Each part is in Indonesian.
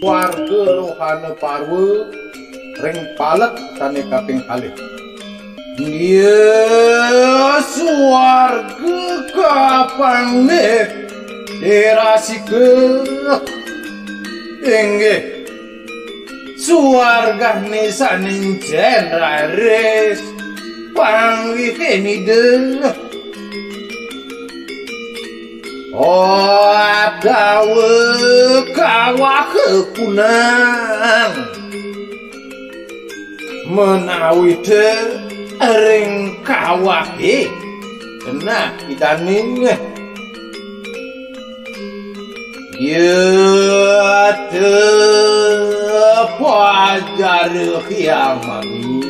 warga rohana parwa ring palek tane kaping kalih. Ya swarga kapangit dirasike inggih swargane saninjen raris panggihene dawe kawah kepunang menawi ring kawah kena idaning ya pajar kiamani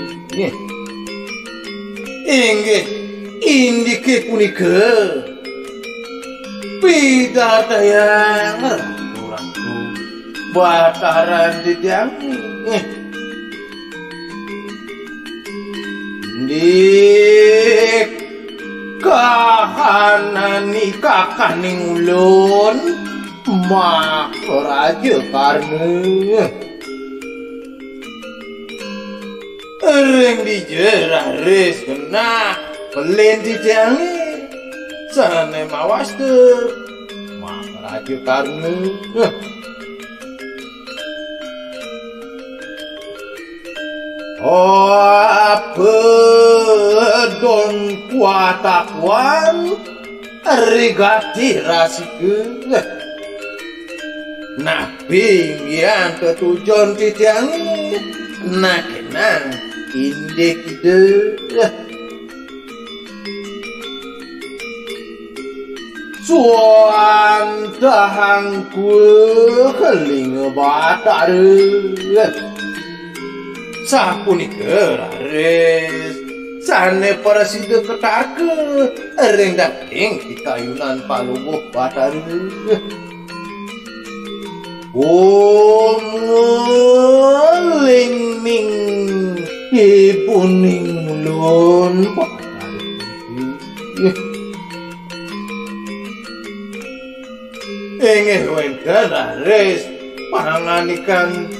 inggih indike punika pidadayang ratu-ratu bataran dijangi di kahanani kakaning ulun mak raja karna ring dijeraris kena pelin dijangi sane mawas mak raja karna don kuatakwan rigati rasike nah yang ketujuan dijangi nah kenang indik ide suan tahangku keling batar sapunika raris sane parasida ketake ring daging pitayunan palubuh batar ling ning ibuning ulun batar ingin wengker raris panganikan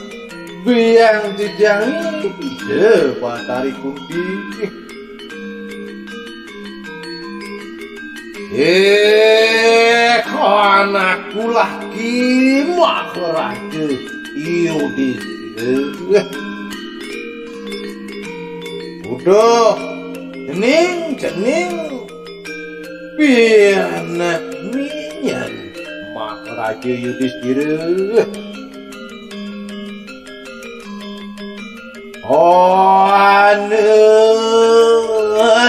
biang dijangi ide batari kunti anakku laki mak raja Yudis udah jening pianak minyan mak raja Yudis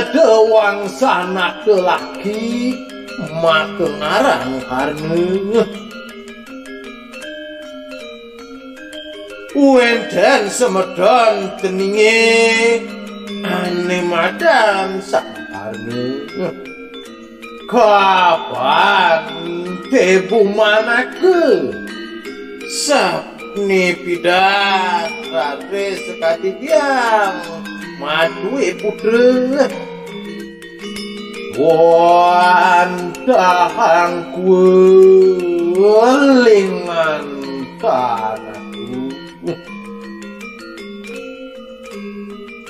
dewang sanak laki mak ngarang karna wenten semedon teninge ane madam sakarna kapan tebu manake sapni pidat raris sekati diam madue putra wandahang kuelingan tanahku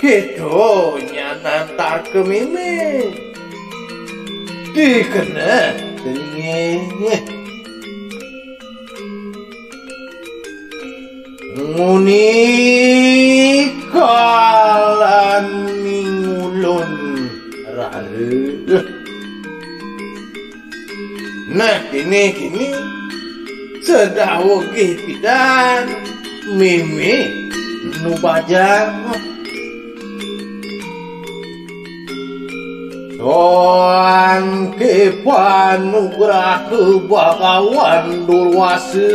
gitu nyanantar kemime dikena telinge muni kalan mingulun rare nah kini sedawa pidan mimi nubajang soan ke panugrah kebagawan Durwasa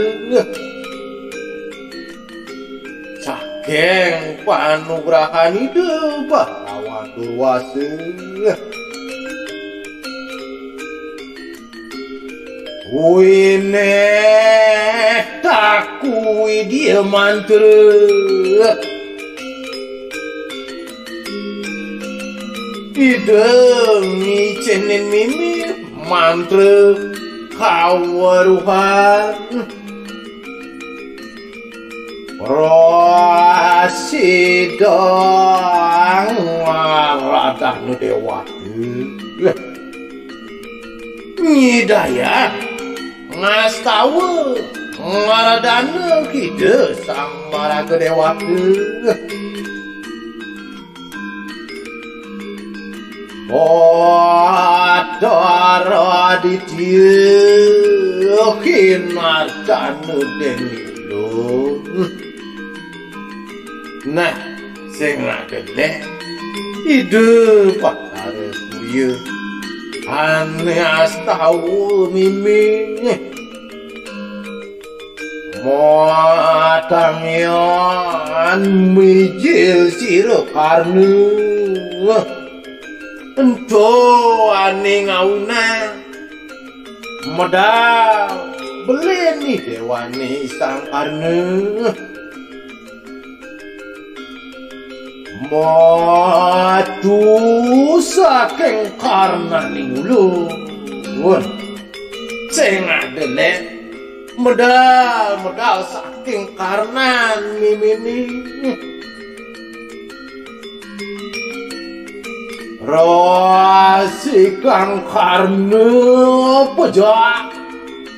saking panugrahan itu bagawan Durwasa wine takui dia mantra idemi cenin mimi mantra kawaruhan Rasidang Maradanu Dewati Nyidaya ngastawa Maradanu Kida Sang Maraga Dewati Batara Aditya Kinardanu Denilo. Nah, sing ragelek ide patare kuya ane astawa mimi moatangyan mijil sira karne ento ane ngauna medal beleni dewane sang karne madu saking karnaning ulun sing adelek medal saking karnan mimini rasikang karna pejak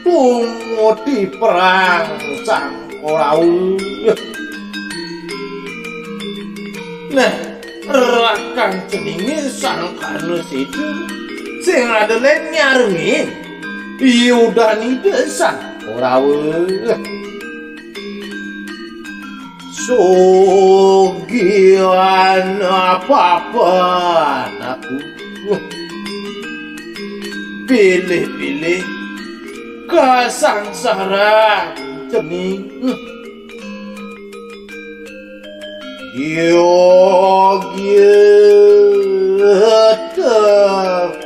pumuti perang sang oraul. Nah, rakan ceningin sang karna situ sing adelek nyarengin yudani desan orawe sogian apa-apa aku pilih-pilih kesangsara cening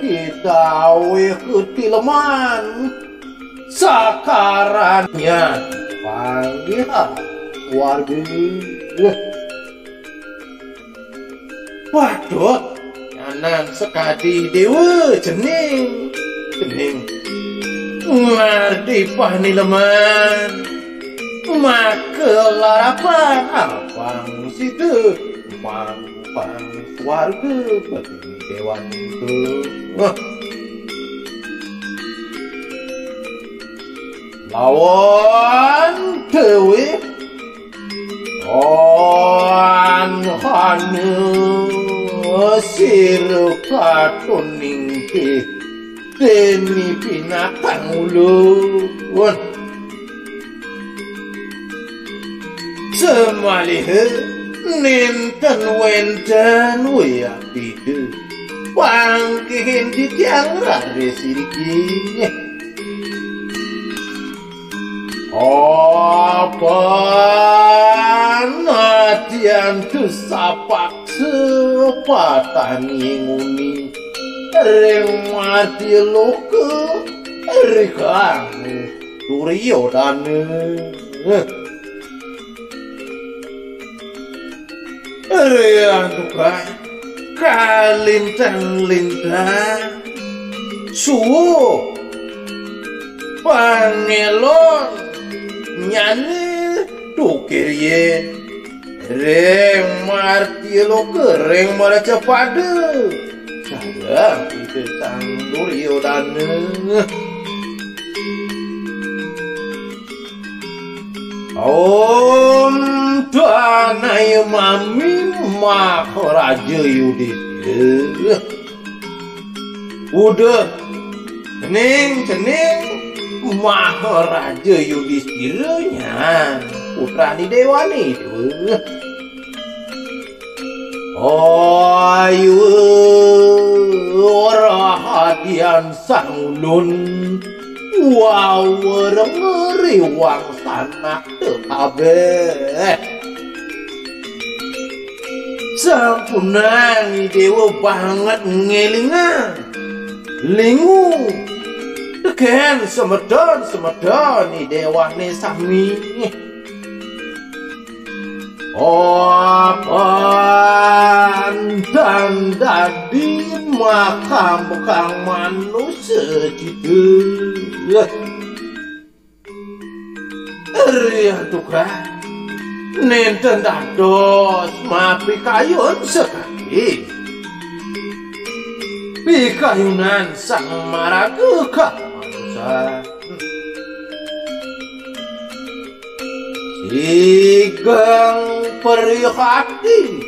kita ketileman sakarannya panggil warga waduh anak sekadi dewa cening ngardi panileman makelarapan abang situ mampang warga bagi dewan itu lawan dewi hanu siru katuning demi binatang ulun semalih ninten wenten wiyapide pangkihin di tiang rare siriki apa natian tusapak sepatan nguni ring mati loke rikang turiyo dane riang tukang kalintang-lintang suwo pangelon nyane tukir ye reng marti lo kering mara cepade sayang itu sang Duryodhana Om Danai Mami Maharaja Yudhishthira udah cening Maharaja Yudhishthira nya putra di Dewani itu ayu rahadian sang ulun wawer ngeriwang sanak kabeh sampunan dewa banget ngelingan lingu deken semedon ni dewane sami Opan dan dadi makam bekang manusia jitu Riah tukang nenten dados mapikayun sekali pikayunan sang maraga kamangsa sigang perihati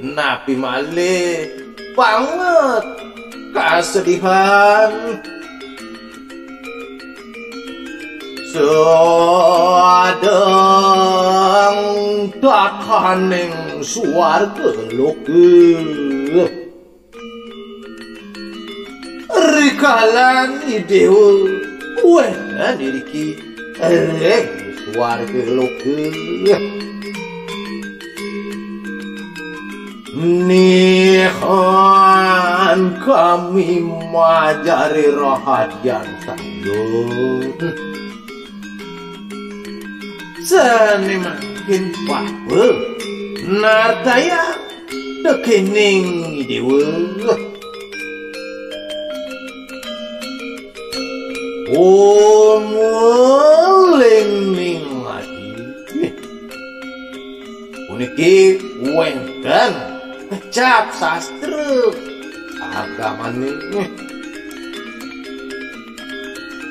napi malih banget kesedihan sedang dataning suarga loke rikalan idewa wena diriki reng suarga loke nihan kami majari rahadian sandun seni makin pape nataya dekening dewa omuling ning lagi uniki wenten kecap sastra agamane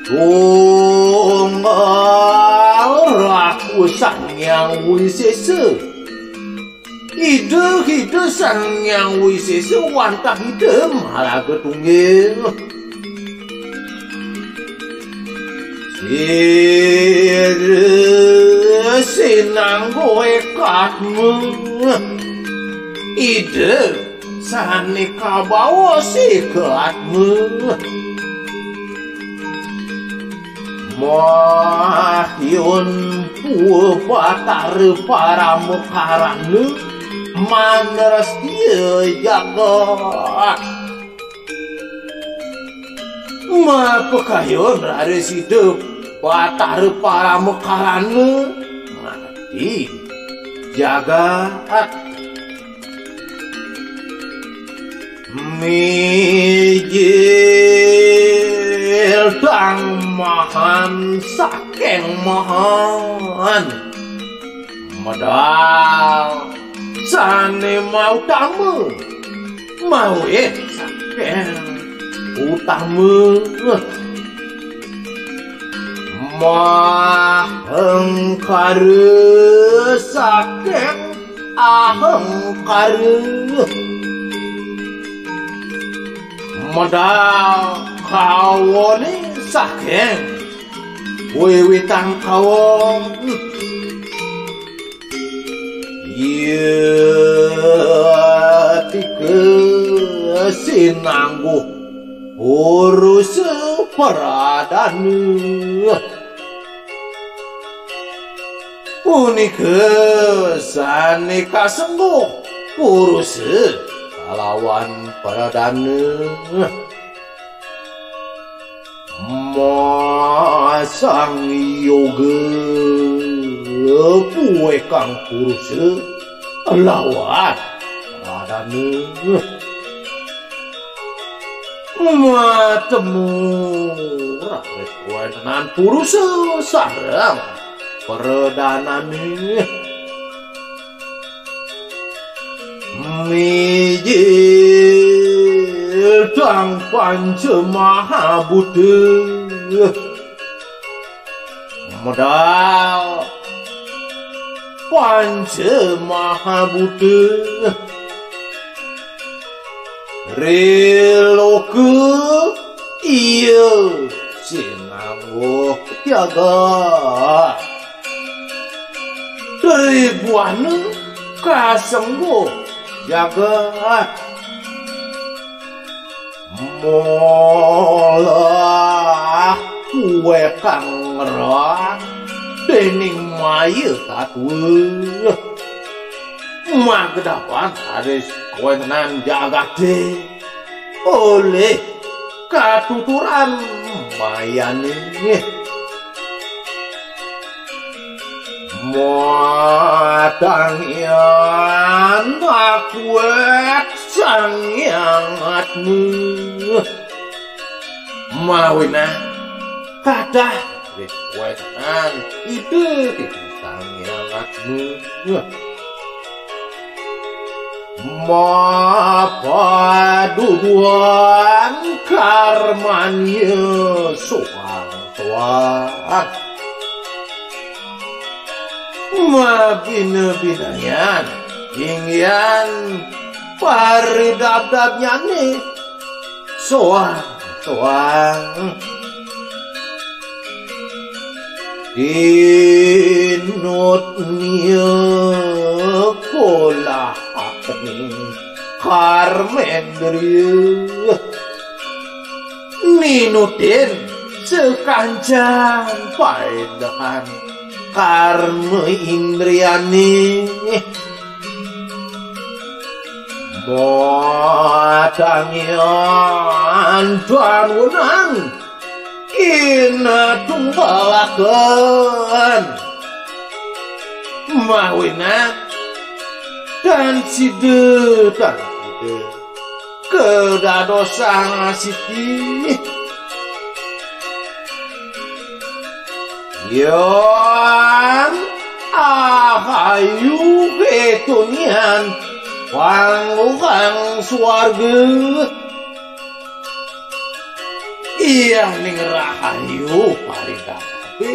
tunggal raku Sang Wisesa ide Sang Wisesa wantah ide malah ketunggil sinanggo ekatmu ide sane kabawa sikatmu mahyun pupatar para mukaranu maneras dia jaga mapekayun raris hidup patar para mukaranu mati jaga mijil dang mahan saking mahan modal sane mau tamu mau saking utama mahengkar saking ahengkar modal kawone saking wiwitan kawon tike sinangguh urus peradana punika sane kasengguh urus lawan peradana masang yoga puwe kang purusa lawan peradana matemu rakyat wenan purusa sarang peredanane mijil dang panca mahabuddha modal panca mahabuddha reloke iya sinangguh jaga ribuan kasengguh jaga molah kue kang ngerak dening maya tatwe magdapan haris kue tenan jaga de oleh katuturan mayane muatang yan akuet sangiangatmu mawina kadah wis wetan ide sangiangatmu mapaduduan karmanya soang-soang mabina-binayan ingyan paridab-dabnya nih soang-soang dinutnya pola akening karmendriya ninutin sekancan paedahan karma indriani modangian tuan wenang ina tunggalakan mawina dan side kedadosa siti yang ahayu ketunian pangukang swarga iya ning rahayu parindape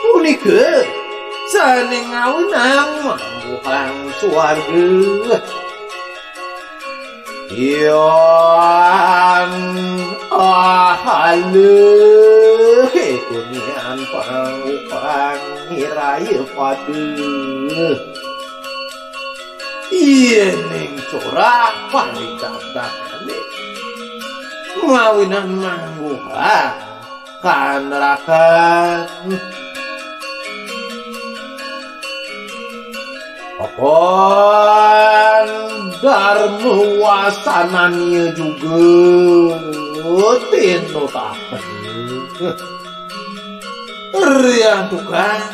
punika saning ngawinang mangguhang swarga yang ahale ketunian pangukang hiraya pada iya ning corak parindape mawinan mangguhang kanerakan apaan dharma wasananya juga tinotaken rian tukang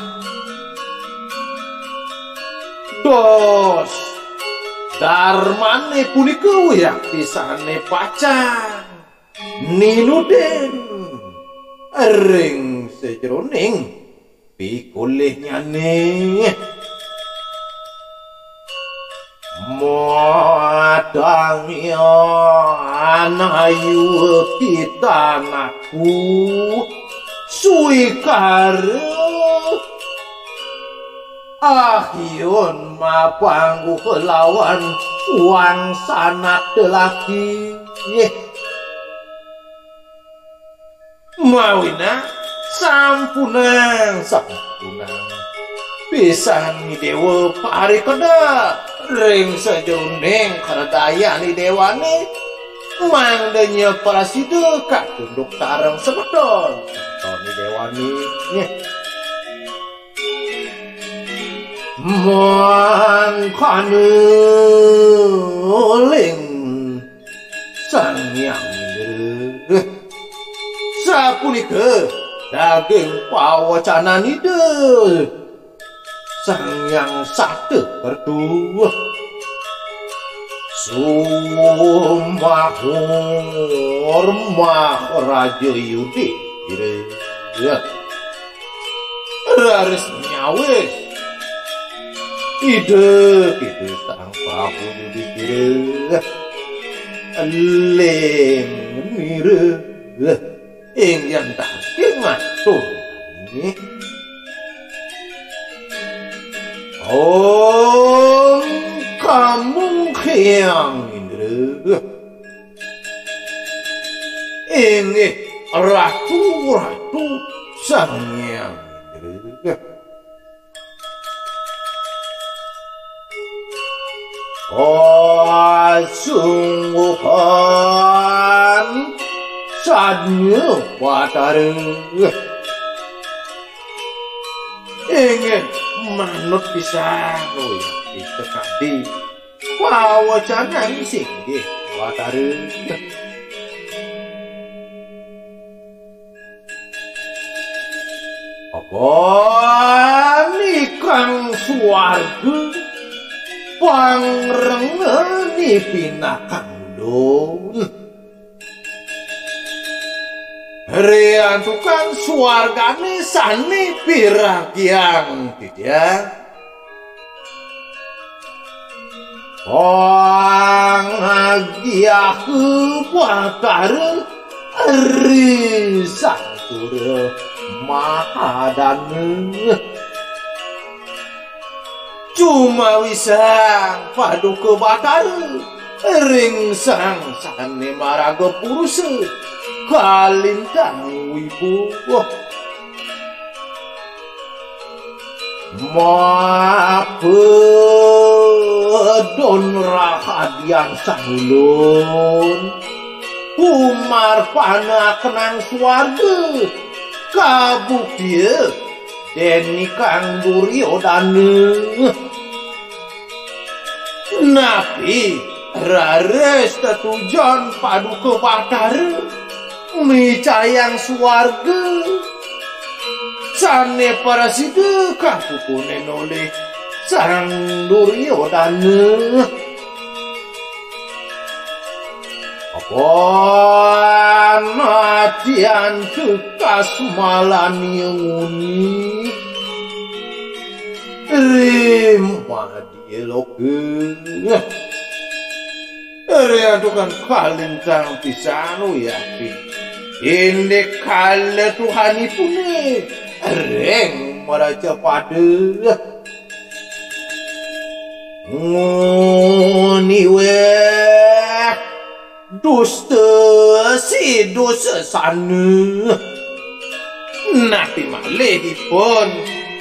dos dharmane punika yaktisane pacan ninuden ring sejroning pikulihnyane modangian ayu pitanaku suikare ahyun mapanggu kelawan wang sanak lelaki mawina sampunang pisan ni dewa parikada ring sejroning karadayaan ni dewane mangdanya prasida katunduk sareng sebedol ni dewani mangkane ling sang yang sapunika daging pawacanan ide sang yang satu berdua sumahur raja Yudi raris nyawis ide sang Prabu Yudhistira lem mire ing yang daging matur ini om kamu yang indra ini ratu sang yang indra sungguhan sadnya watare ingin manut bisa ditekati pawacanan singgih watare apa nikang swarga pangrengeni pinakandun Rian tukang suargane sane piragiang tidak. Agia kebataren risang tur mahadane. Cuma wisang padu kebataren ring sang sane maraga puruse kalintang wibu. Mapedon rahadian sangulun Umar panah kenang swarga kabukti Deni Kang Duryodana. Napi rares tetujon padu kebataren micayang swarga sane parasida kapukunen oleh Sang Duryodana. Apa natian tekas malani nguni rima dieloke readukan kalintang pisanu yakin indek kale Tuhan itu nih reng meraja pada ngoni weh dusta si dosa sana napi malehipun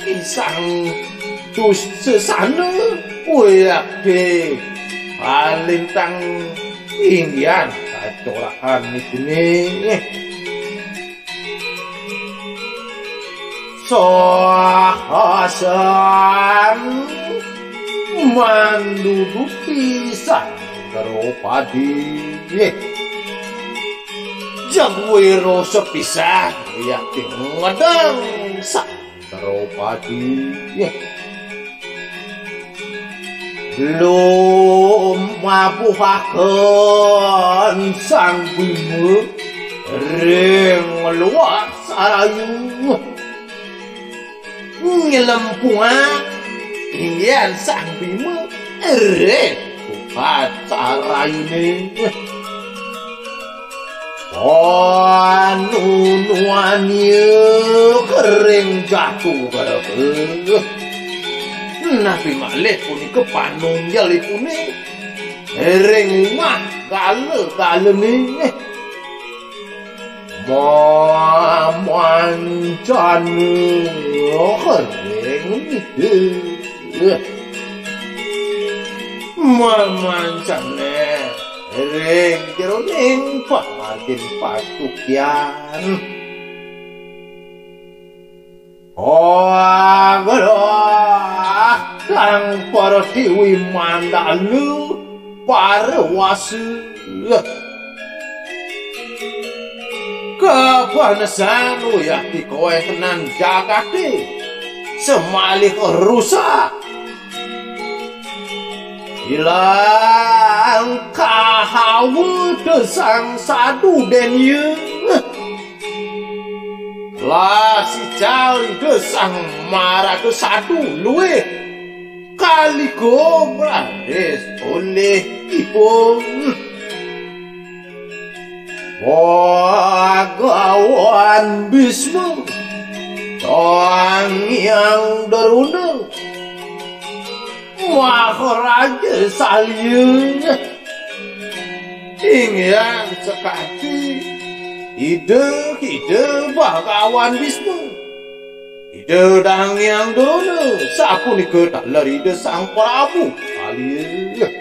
isang dusta sana weh kalintang Indian kacorakan itu nih sohasan mandudu pisan Draupadi jagwiro sepisan yakin ngadang sang Draupadi belum mabuhaken sang Bima ring luas sarayu ngelempuan ingin sang Bima ring buhat sarayu nih nunuannya kering jatuh gara-gara napi malih punika panung jalipune ring mah gale nih mancan kering mancan ring jeroning pamargin patukyan Kang Partiwi Mandalu Parwasu kepanasan yakti kowe tenan jagate semalih rusak hilang kahawu desang sadu den ye lah si cali desang marah ke sadu luwe kaligo berades oleh ipun wagawan Bisma Sang Hyang Daruna Maharaja Salya ingin sekati ide bagawan Bisma ide Sang Hyang Daruna sapunika dalar ide Sang Prabu Salya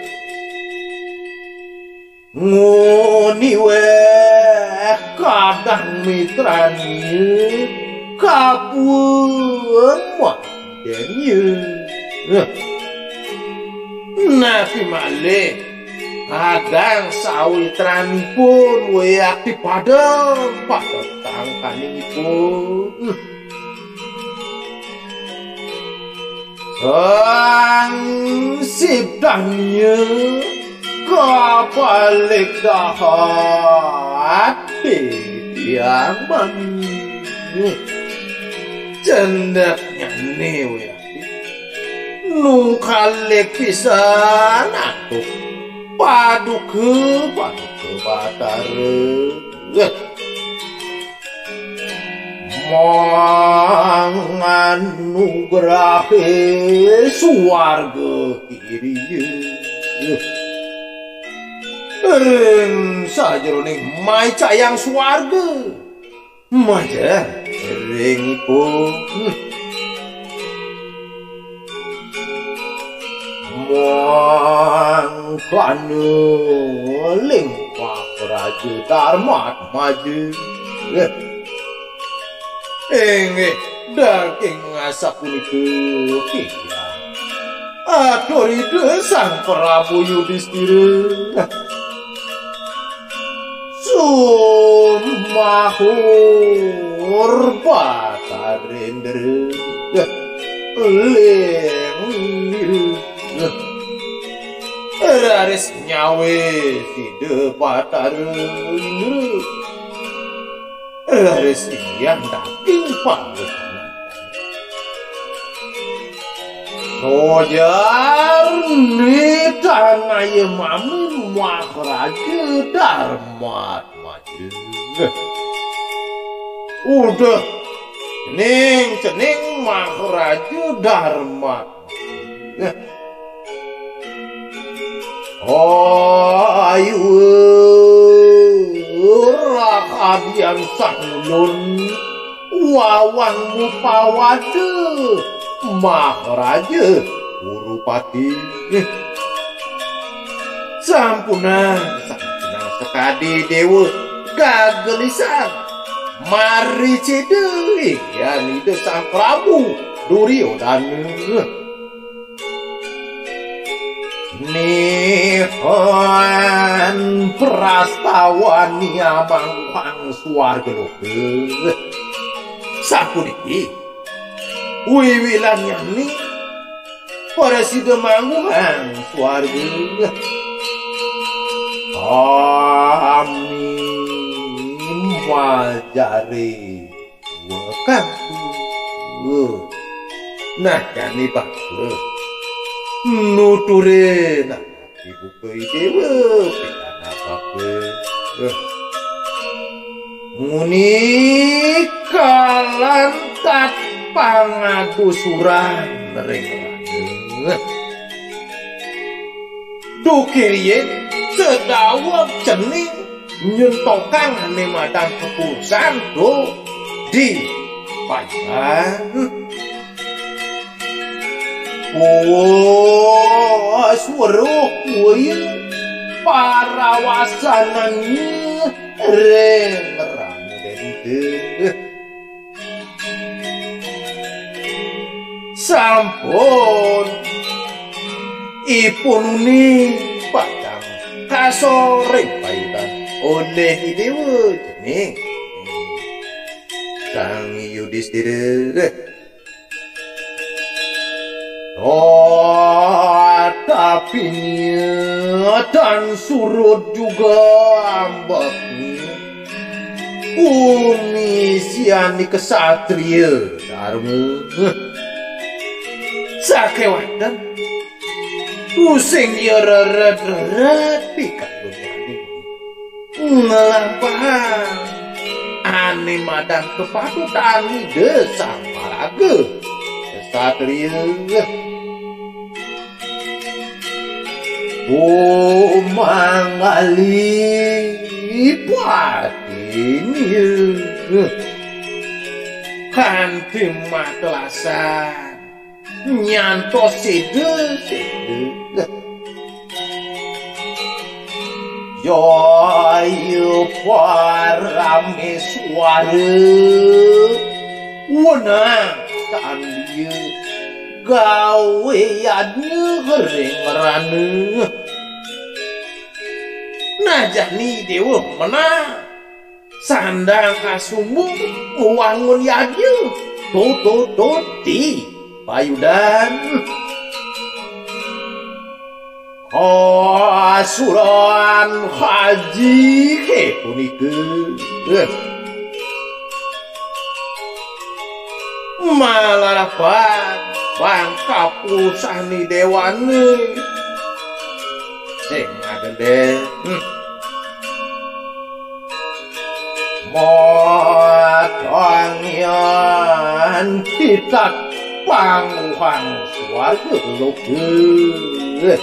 ngoni weh kadang mitrani kapuan denye napi malih kadang sawitrani pun weyakti pada tangkanipun sang sibdangnya kapalik dahat yang mami cendeknya nih nung kalek pisan atuh paduke batare mangan nugrahe suwarga kirieu ring sajeroning mai cayang suwarga maja ring pun mangkanu lingpak raja darmat maju daging asap puniki atori sang Prabu Yudhistira sumahur batarendra leng raris nyawe side batarendra raris yang daging panggilan nojar ni tanah mami Maharaja Darmat maju udah cening Maharaja Darmat ayu rakat yang sanglun wawang mupawade Maharaja Urupati sampunang sekadi dewa kagelisan mari cedek yani sang Prabu Duryodana Nihon prastawani abang suarga loke sapuniki wiwilan yani para sidemangguhan suarga amin wajari wakaku nah kani bagus nuture nah ibu dewa pidana bape muni kalantat pangadusuran ring dukirien sedawak cening nyentokang ane madang kepurusan do di payuan suruh kuih para wasanannya remerang dente sampun ipun ini padang kasore payutan oleh dewa jening Sang Yudhistira tapi dan surut juga ambaknya unisiani kesatria dharma sakewatan pusing ya reret pikat lunyani ngelampahan ane madang kepatutan desa paraga kesatria mangali patinya kanthi matlasan nyantos sede yo parameswara wenang tandieu gawe yadnya gering-gerane najani dewa menang sandang kasumbung wangun yadnya toti payudan asuran haji ke punike malah bang kapusani dewane sing ngagede modongyan kita pangwang swarga loge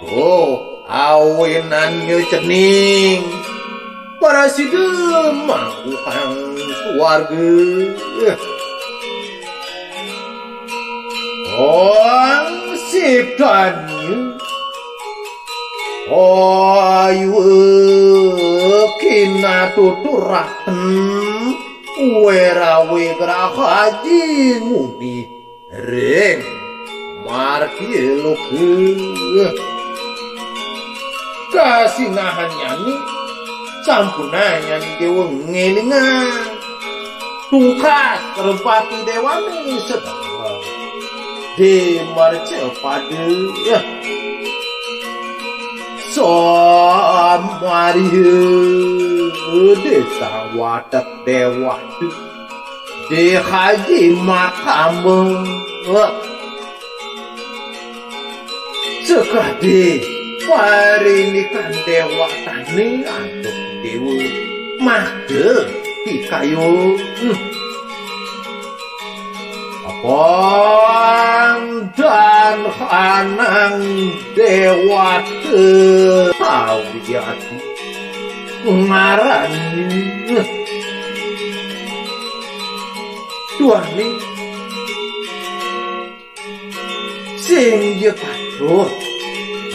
oh awinannya cening para sidem mangwang swarga oh siptanya ayu kina tuturaken werawe grahaji ngumpi ring margi loge kasinahannya ni sampunanya ni dewa ngelingan tungkat terempati dewani sedang di marcepade Somariya desa wadak dewatu di haji makam sekadi parinikan dewa tani untuk dewa made dikayu Apang dan hanang dewa tawiyati ngarani tuani sing ye patut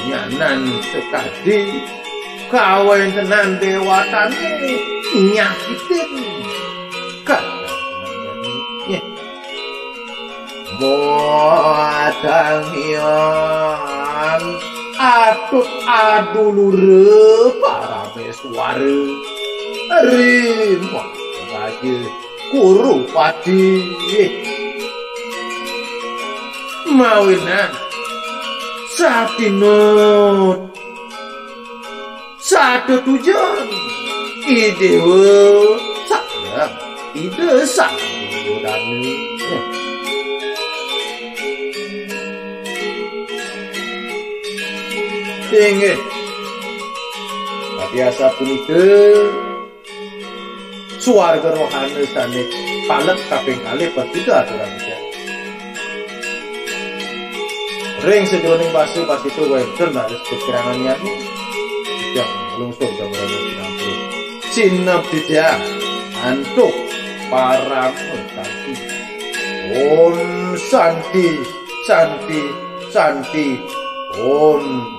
nyanan sekadi kawen tenan dewa tani nyakitin Modangian atut adulure para meswara rima raja Kurupati mawinan satinut satu tujuan idewa sayang ide sayang tinggi biasa punika suarga rohani sane palet kaping kalih petiga aturan iki ring sejroning basa itu wonten harus kekirangan niati yang lungsur gambaran sinampu sinabdija antuk para santi om santi santi santi om